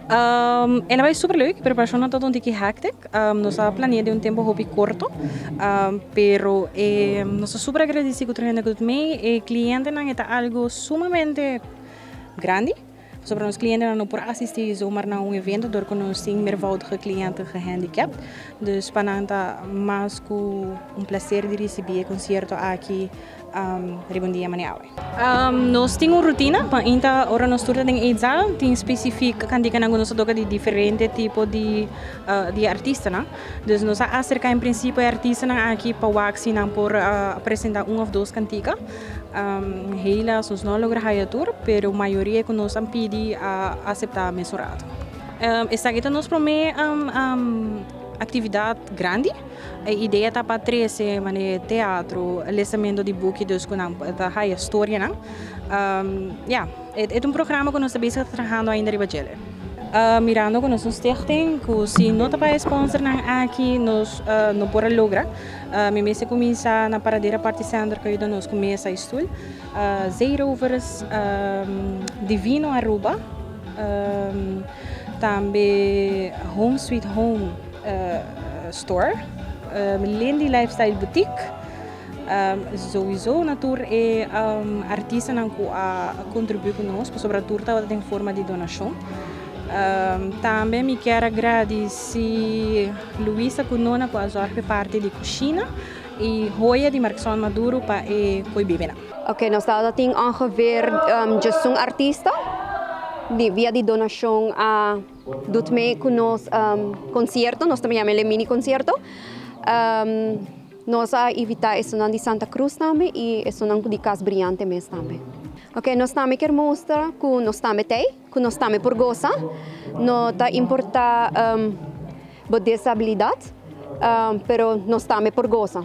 En vai superleuk, a preparação não está tão hectic. Nós planeamos um tempo hobby curto, pero nós super agradecidos com o que o cliente não é algo sumamente grande. Sobre ons cliënten dan por assistir zomaar naar een event door kunnen zien meervoudige cliënten gehandicapt. Dus pananta mas com prazer de receber concerto aqui rebondia maniawe. Nós temos uma rotina, para inta ora nós turta tem exal, tem específico candica nang nós toca de diferente tipo de artista, né? Dus nós acerca em princípio artista nang aqui para waxi nang por apresentar um ou dois cantica. Hela nós não logra tour, pero a maioria que nós pedi a aceitar mesurado. Esta aqui nós promete atividade grande. A ideia está para 13 teatro, lançamento de book, dus com a história, né? É um programa que nós estamos trabalhando ainda em Bajele. Mirando com nosso stichting, que se não está para sponsor aqui, nós não podemos lograr. Me mês começa na paradeira Party Center, que nós começa a estudar. Zeerovers, Divino Aruba, também Home Sweet Home Store, Lindy Lifestyle Boutique. Sowieso natuurlijk artiesten que contribuem conosco, sobretudo em forma de donação. Também me quero agradecer Luísa Cunona por ajudar parte de cozinha e Roya de Marcson Maduro para coibibena. Oké, nós temos ongeveer just um artista die via di donação doet mee con nos concerto, nós também chamamos mini concerto. Nós evita é sonan de Santa Cruz também e é sonan de Cas Brilhante mesmo também. Ok, nós também quer mostrar que nós também tem, que nós também por goza, não tá importa disabilidade, pero nós também por goza.